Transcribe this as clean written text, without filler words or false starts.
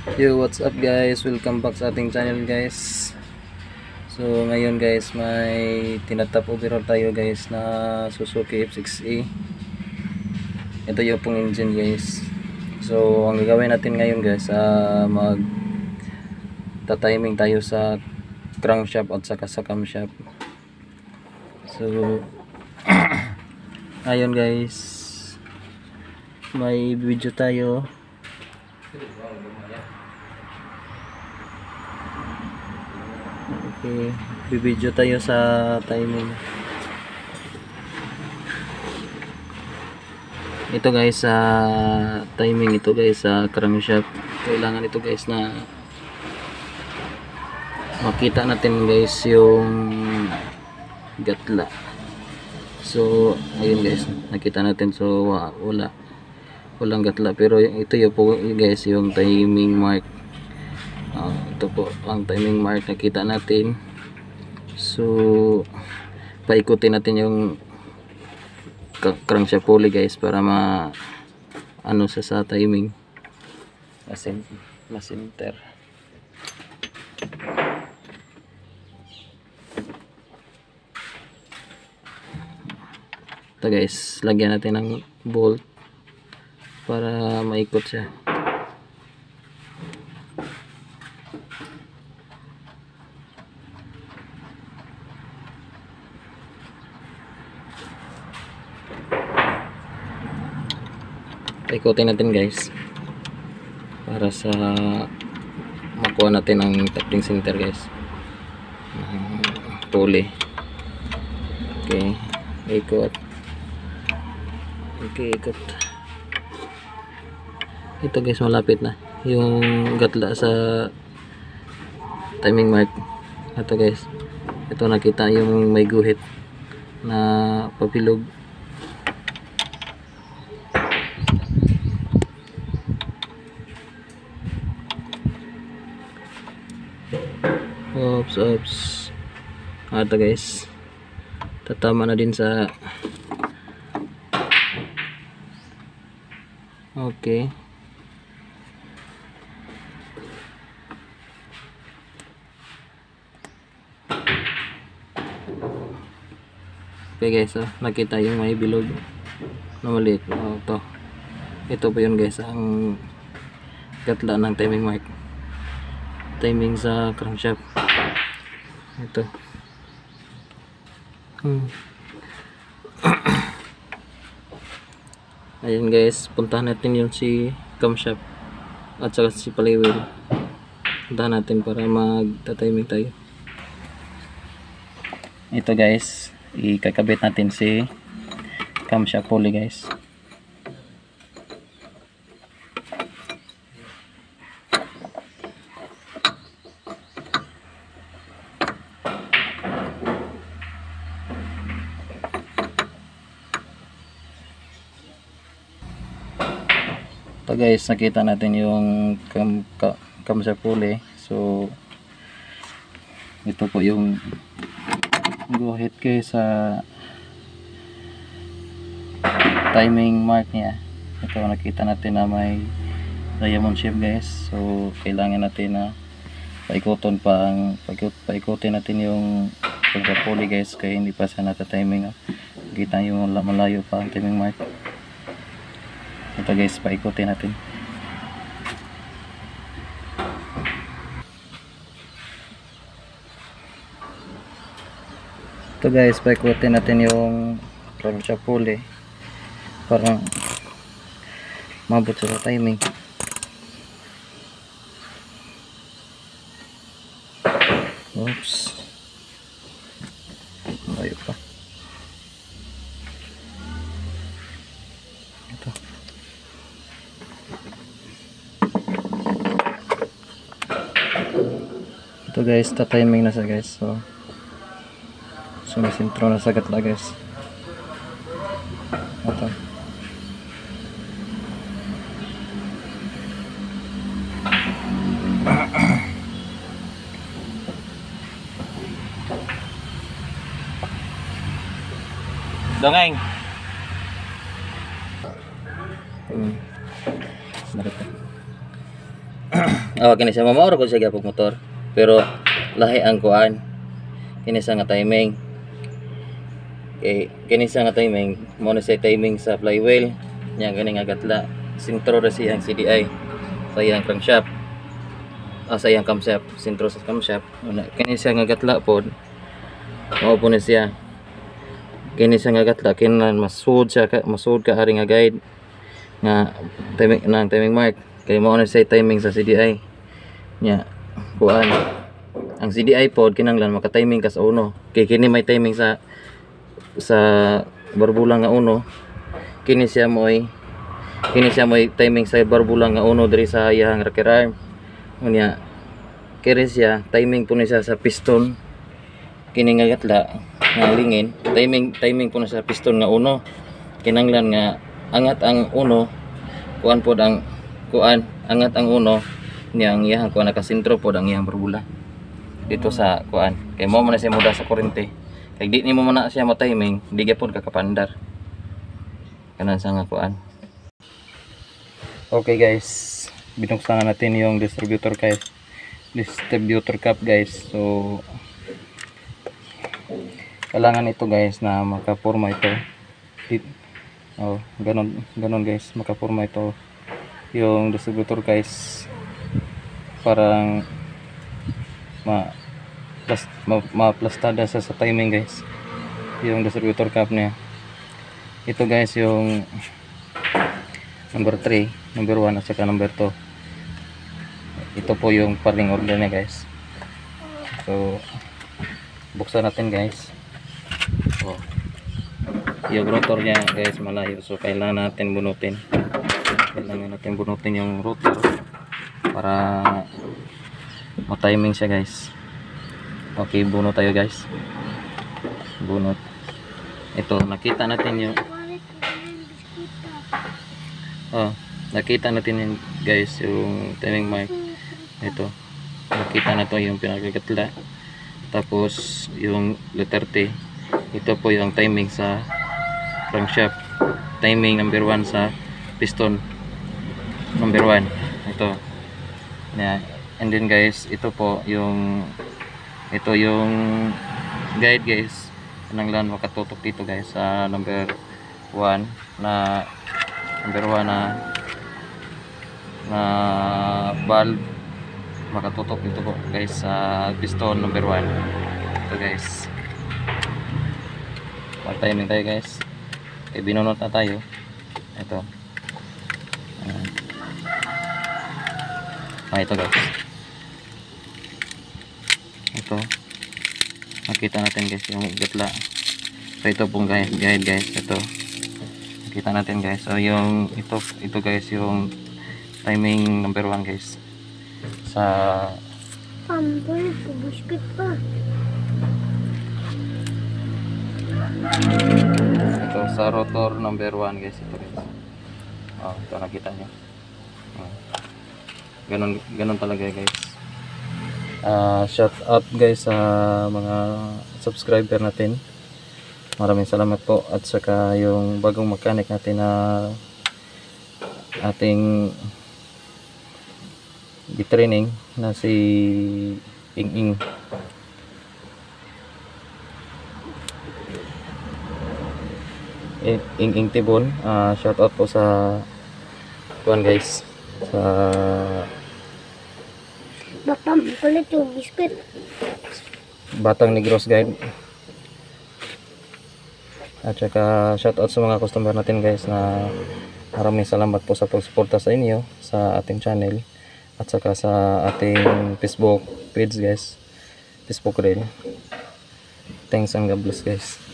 Yo, what's up guys? Welcome back sa ating channel guys. So ngayon guys, may tinatap overhaul tayo guys na Suzuki F6E. Ito yung pong engine guys. So ang gagawin natin ngayon guys, mag tatiming tayo sa crankshaft at saka sa camshaft. So ngayon guys, may video tayo. Okay, bibidyo tayo sa timing. Ito guys, sa timing ito guys sa crankshaft. Kailangan ito guys na makita natin guys yung gatla. So ayun guys, nakita natin. So walang gatla, pero ito yung po guys yung timing mark. Ito po ang timing mark nakita natin. So paikutin natin yung crankshaft pulley guys para ano sa timing ma-center. Ito guys, lagyan natin ng bolt para maikot siya. Paikutin natin guys para sa makuha natin ang tapping center guys ng pulley. Okay, ikot. Okay, ikot. Ito guys, malapit na yung gatla sa timing mark. Ito guys, ito nakita yung may guhit na papilog. Oops. Ito guys, tatama na din sa okay. Okay guys, nakita yung may bilog na maliit. Ito po yun guys, ang gatla ng timing mark, timing sa crankshaft. Ito. Ayun guys, puntahan natin yung si camshaft at saka si flywheel. Puntahan natin para magta-timing tayo. Ito guys, ikakabit natin si camshaft pulley guys. Ito guys, nakita natin yung camshaft pulley. So ito po yung guhit guys sa timing mark niya. Ito nakita natin na may diamond shape guys. So kailangan natin na paikutin natin yung camshaft pulley guys, kaya hindi pa siya nata-timing. Kita yung malayo pa ang timing mark. Ito guys, paikutin natin. Ito guys, paikutin natin yung camshaft pulley para mabot sa timing. Oops, layo pa. Ito guys, ta-timing na siya guys. So sumisintro na sa gatla guys. Ito. Dongeng. Marito. Oh, kini sa mamaor ko siya gyapon motor. Pero lahi ang kuan. Kini sa nga timing. Kini sa nga timing, mo na siya timing sa flywheel. Nya gani nga gatla. Sintro ra siyang CDI. Sa iyang crankshaft. Sa iyang camshaft, sintro sa camshaft. Kini siya nga gatla pod. Mao po na siya. Kini siya nga gatla kinahanglan masud ka ari nga guide nga timing mark. Kay mao na siya timing sa CDI nya kuan ang CDI pod kinahanglan maka-timing ka sa uno kay kini may timing sa barbulang nga uno kini siya moy timing sa barbulang nga uno diri sa iyang rocker arm unya kini siya timing po ni siya sa piston kini nga gatla nga lingin timing po na sa piston nga uno kinahanglan nga angat ang uno kuan pod ang kuan angat ang uno niyang iyang kuan nakasentro pod ang iyang barbula dito sa kuan kay mo man siya muda sa kuryente kay di nimo man na siya mo timing di gyapon ka kapandar kanan sa nga kuan. Okay guys, binuksan na natin yung distributor cup guys. So kailangan ito guys na makaporma ito. Ganon guys, makaporma ito yung distributor guys, parang maplastada sa timing guys yung distributor cap niya. Ito guys yung number 3, number 1 at saka number 2. Ito po yung paring order niya guys. So buksan natin guys. Yung rotor niya guys malayo, so kailangan natin bunutin yung rotor para ma-timing siya guys. Okay, bunot tayo guys. Bunot. Ito, nakita natin yung nakita natin yung guys yung timing mark. Ito, nakita na to yung pinakagatla. Tapos yung letter T, ito po yung timing sa crankshaft, timing number 1 sa piston number 1. Ito yeah. And then guys, ito yung guide guys. Kinahanglan makatutok dito guys sa number 1 na valve, makatutok dito po guys sa piston number 1. Ito guys, mag-timing tayo guys. Binunot na tayo. Ito ito guys, ito nakita natin guys yung gatla. So ito pong guide guys, ito nakita natin guys. So yung ito guys yung timing number 1 guys sa biscuit pa. Ito sa rotor number 1 guys, ito guys. Ito nakita nyo. Ganun talaga guys. Shout out guys sa mga subscriber natin. Maraming salamat po. At saka yung bagong mechanic natin na ating di-training na si Ing Tibon. Shout out po sa kuan guys, sa Batang Negros guide. At saka shout out sa mga customer natin guys, na maraming salamat po sa pagsuporta sa inyo sa ating channel at saka sa ating Facebook page guys, Facebook reel. Thanks and God bless guys.